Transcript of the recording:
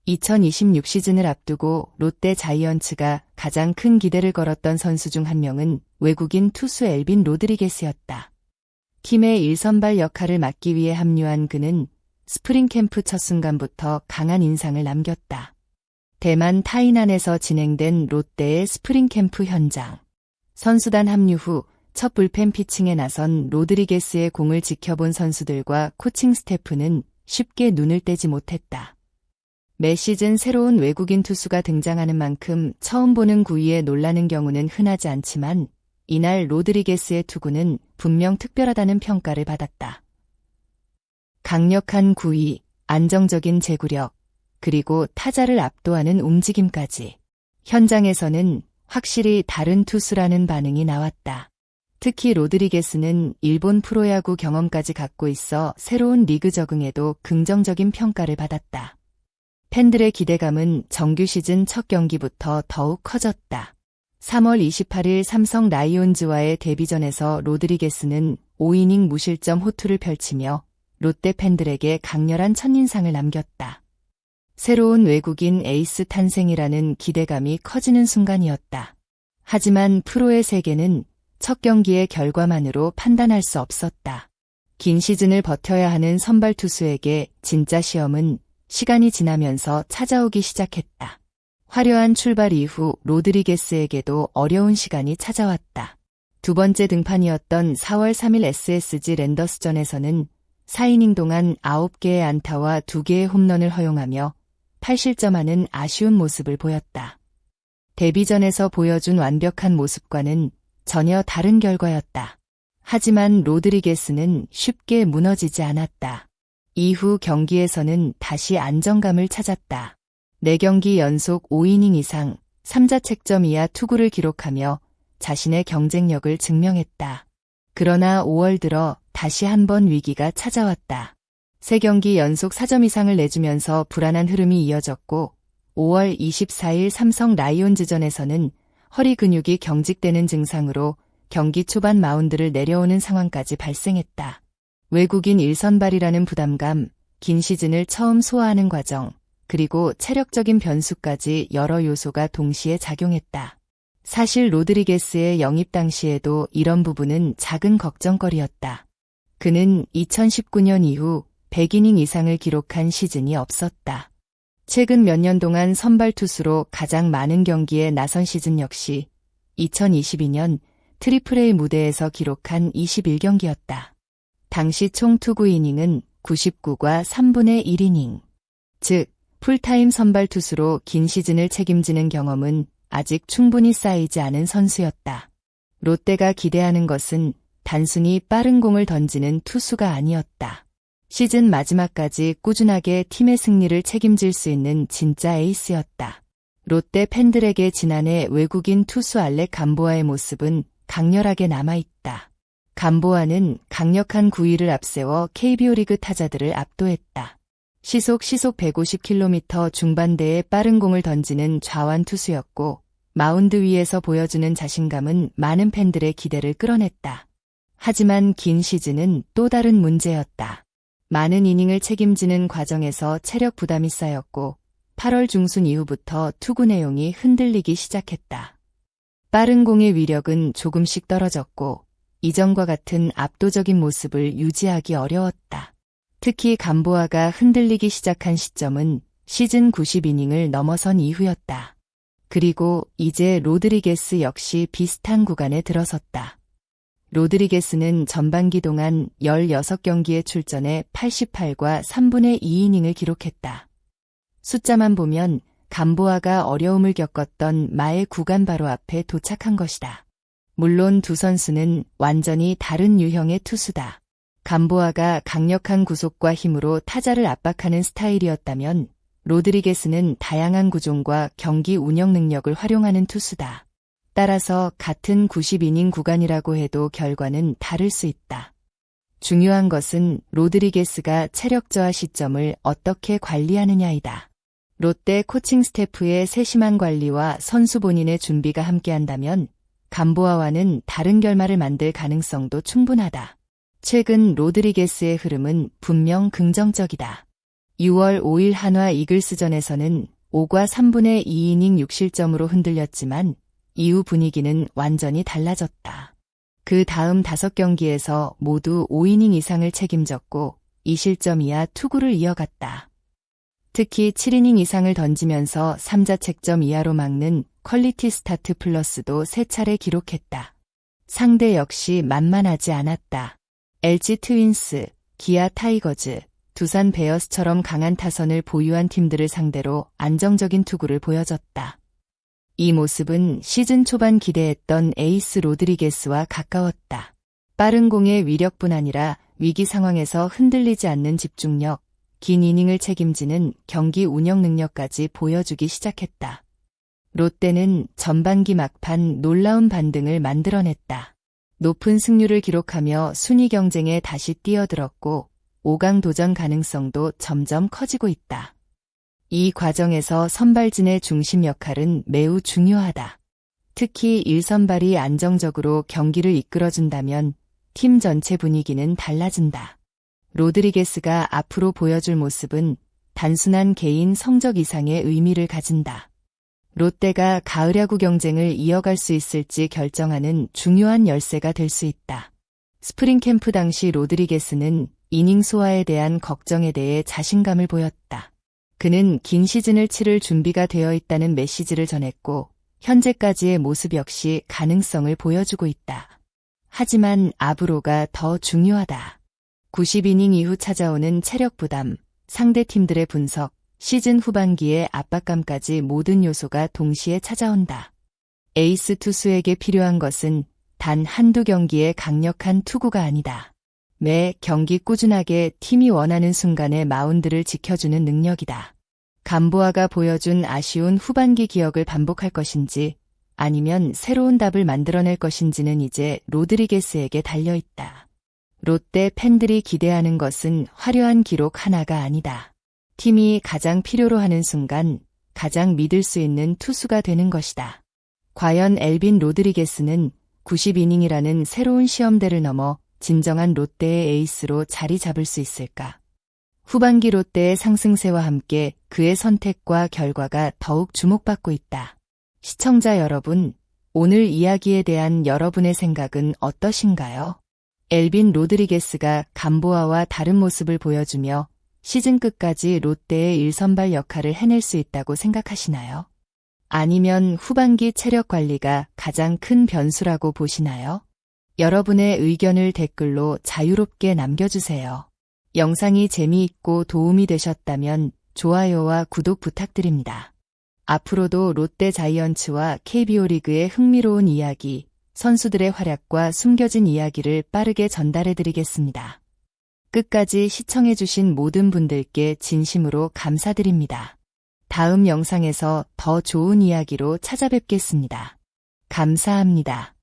2026 시즌을 앞두고 롯데 자이언츠가 가장 큰 기대를 걸었던 선수 중 한 명은 외국인 투수 엘빈 로드리게스였다. 팀의 1선발 역할을 맡기 위해 합류한 그는 스프링 캠프 첫 순간부터 강한 인상을 남겼다. 대만 타이난에서 진행된 롯데의 스프링 캠프 현장. 선수단 합류 후 첫 불펜 피칭에 나선 로드리게스의 공을 지켜본 선수들과 코칭 스태프는 쉽게 눈을 떼지 못했다. 매 시즌 새로운 외국인 투수가 등장하는 만큼 처음 보는 구위에 놀라는 경우는 흔하지 않지만 이날 로드리게스의 투구는 분명 특별하다는 평가를 받았다. 강력한 구위, 안정적인 제구력, 그리고 타자를 압도하는 움직임까지. 현장에서는 확실히 다른 투수라는 반응이 나왔다. 특히 로드리게스는 일본 프로야구 경험까지 갖고 있어 새로운 리그 적응에도 긍정적인 평가를 받았다. 팬들의 기대감은 정규 시즌 첫 경기부터 더욱 커졌다. 3월 28일 삼성 라이온즈와의 데뷔전에서 로드리게스는 5이닝 무실점 호투를 펼치며 롯데 팬들에게 강렬한 첫인상을 남겼다. 새로운 외국인 에이스 탄생이라는 기대감이 커지는 순간이었다. 하지만 프로의 세계는 첫 경기의 결과만으로 판단할 수 없었다. 긴 시즌을 버텨야 하는 선발 투수에게 진짜 시험은 시간이 지나면서 찾아오기 시작했다. 화려한 출발 이후 로드리게스에게도 어려운 시간이 찾아왔다. 두 번째 등판이었던 4월 3일 SSG 랜더스전에서는 4이닝 동안 9개의 안타와 2개의 홈런을 허용하며 8실점하는 아쉬운 모습을 보였다. 데뷔전에서 보여준 완벽한 모습과는 전혀 다른 결과였다. 하지만 로드리게스는 쉽게 무너지지 않았다. 이후 경기에서는 다시 안정감을 찾았다. 4경기 연속 5이닝 이상 3자책점 이하 투구를 기록하며 자신의 경쟁력을 증명했다. 그러나 5월 들어 다시 한번 위기가 찾아왔다. 3경기 연속 4점 이상을 내주면서 불안한 흐름이 이어졌고 5월 24일 삼성 라이온즈전에서는 허리 근육이 경직되는 증상으로 경기 초반 마운드를 내려오는 상황까지 발생했다. 외국인 1선발이라는 부담감, 긴 시즌을 처음 소화하는 과정, 그리고 체력적인 변수까지 여러 요소가 동시에 작용했다. 사실 로드리게스의 영입 당시에도 이런 부분은 작은 걱정거리였다. 그는 2019년 이후 100이닝 이상을 기록한 시즌이 없었다. 최근 몇 년 동안 선발 투수로 가장 많은 경기에 나선 시즌 역시 2022년 트리플 A 무대에서 기록한 21경기였다. 당시 총 투구 이닝은 99과 3분의 1이닝. 즉, 풀타임 선발 투수로 긴 시즌을 책임지는 경험은 아직 충분히 쌓이지 않은 선수였다. 롯데가 기대하는 것은 단순히 빠른 공을 던지는 투수가 아니었다. 시즌 마지막까지 꾸준하게 팀의 승리를 책임질 수 있는 진짜 에이스였다. 롯데 팬들에게 지난해 외국인 투수 알렉 감보아의 모습은 강렬하게 남아있다. 감보아는 강력한 구위를 앞세워 KBO 리그 타자들을 압도했다. 시속 150km 중반대의 빠른 공을 던지는 좌완 투수였고 마운드 위에서 보여주는 자신감은 많은 팬들의 기대를 끌어냈다. 하지만 긴 시즌은 또 다른 문제였다. 많은 이닝을 책임지는 과정에서 체력 부담이 쌓였고 8월 중순 이후부터 투구 내용이 흔들리기 시작했다. 빠른 공의 위력은 조금씩 떨어졌고 이전과 같은 압도적인 모습을 유지하기 어려웠다. 특히 감보아가 흔들리기 시작한 시점은 시즌 90이닝을 넘어선 이후였다. 그리고 이제 로드리게스 역시 비슷한 구간에 들어섰다. 로드리게스는 전반기 동안 16경기에 출전해 88과 3분의 2이닝을 기록했다. 숫자만 보면 감보아가 어려움을 겪었던 마의 구간 바로 앞에 도착한 것이다. 물론 두 선수는 완전히 다른 유형의 투수다. 감보아가 강력한 구속과 힘으로 타자를 압박하는 스타일이었다면 로드리게스는 다양한 구종과 경기 운영 능력을 활용하는 투수다. 따라서 같은 90이닝 구간이라고 해도 결과는 다를 수 있다. 중요한 것은 로드리게스가 체력 저하 시점을 어떻게 관리하느냐이다. 롯데 코칭 스태프의 세심한 관리와 선수 본인의 준비가 함께한다면 감보아와는 다른 결말을 만들 가능성도 충분하다. 최근 로드리게스의 흐름은 분명 긍정적이다. 6월 5일 한화 이글스전에서는 5과 3분의 2이닝 6실점으로 흔들렸지만 이후 분위기는 완전히 달라졌다. 그 다음 5경기에서 모두 5이닝 이상을 책임졌고 2실점 이하 투구를 이어갔다. 특히 7이닝 이상을 던지면서 3자책점 이하로 막는 퀄리티 스타트 플러스도 3차례 기록했다. 상대 역시 만만하지 않았다. LG 트윈스, 기아 타이거즈, 두산 베어스처럼 강한 타선을 보유한 팀들을 상대로 안정적인 투구를 보여줬다. 이 모습은 시즌 초반 기대했던 에이스 로드리게스와 가까웠다. 빠른 공의 위력뿐 아니라 위기 상황에서 흔들리지 않는 집중력, 긴 이닝을 책임지는 경기 운영 능력까지 보여주기 시작했다. 롯데는 전반기 막판 놀라운 반등을 만들어냈다. 높은 승률을 기록하며 순위 경쟁에 다시 뛰어들었고 5강 도전 가능성도 점점 커지고 있다. 이 과정에서 선발진의 중심 역할은 매우 중요하다. 특히 1선발이 안정적으로 경기를 이끌어준다면 팀 전체 분위기는 달라진다. 로드리게스가 앞으로 보여줄 모습은 단순한 개인 성적 이상의 의미를 가진다. 롯데가 가을 야구 경쟁을 이어갈 수 있을지 결정하는 중요한 열쇠가 될 수 있다. 스프링 캠프 당시 로드리게스는 이닝 소화에 대한 걱정에 대해 자신감을 보였다. 그는 긴 시즌을 치를 준비가 되어 있다는 메시지를 전했고 현재까지의 모습 역시 가능성을 보여주고 있다. 하지만 앞으로가 더 중요하다. 90이닝 이후 찾아오는 체력 부담, 상대 팀들의 분석, 시즌 후반기의 압박감까지 모든 요소가 동시에 찾아온다. 에이스 투수에게 필요한 것은 단 한두 경기의 강력한 투구가 아니다. 매 경기 꾸준하게 팀이 원하는 순간에 마운드를 지켜주는 능력이다. 감보아가 보여준 아쉬운 후반기 기억을 반복할 것인지 아니면 새로운 답을 만들어낼 것인지는 이제 로드리게스에게 달려있다. 롯데 팬들이 기대하는 것은 화려한 기록 하나가 아니다. 팀이 가장 필요로 하는 순간 가장 믿을 수 있는 투수가 되는 것이다. 과연 엘빈 로드리게스는 90이닝이라는 새로운 시험대를 넘어 진정한 롯데의 에이스로 자리 잡을 수 있을까? 후반기 롯데의 상승세와 함께 그의 선택과 결과가 더욱 주목받고 있다. 시청자 여러분, 오늘 이야기에 대한 여러분의 생각은 어떠신가요? 엘빈 로드리게스가 감보아와 다른 모습을 보여주며 시즌 끝까지 롯데의 1선발 역할을 해낼 수 있다고 생각하시나요? 아니면 후반기 체력 관리가 가장 큰 변수라고 보시나요? 여러분의 의견을 댓글로 자유롭게 남겨주세요. 영상이 재미있고 도움이 되셨다면 좋아요와 구독 부탁드립니다. 앞으로도 롯데 자이언츠와 KBO 리그의 흥미로운 이야기, 선수들의 활약과 숨겨진 이야기를 빠르게 전달해드리겠습니다. 끝까지 시청해주신 모든 분들께 진심으로 감사드립니다. 다음 영상에서 더 좋은 이야기로 찾아뵙겠습니다. 감사합니다.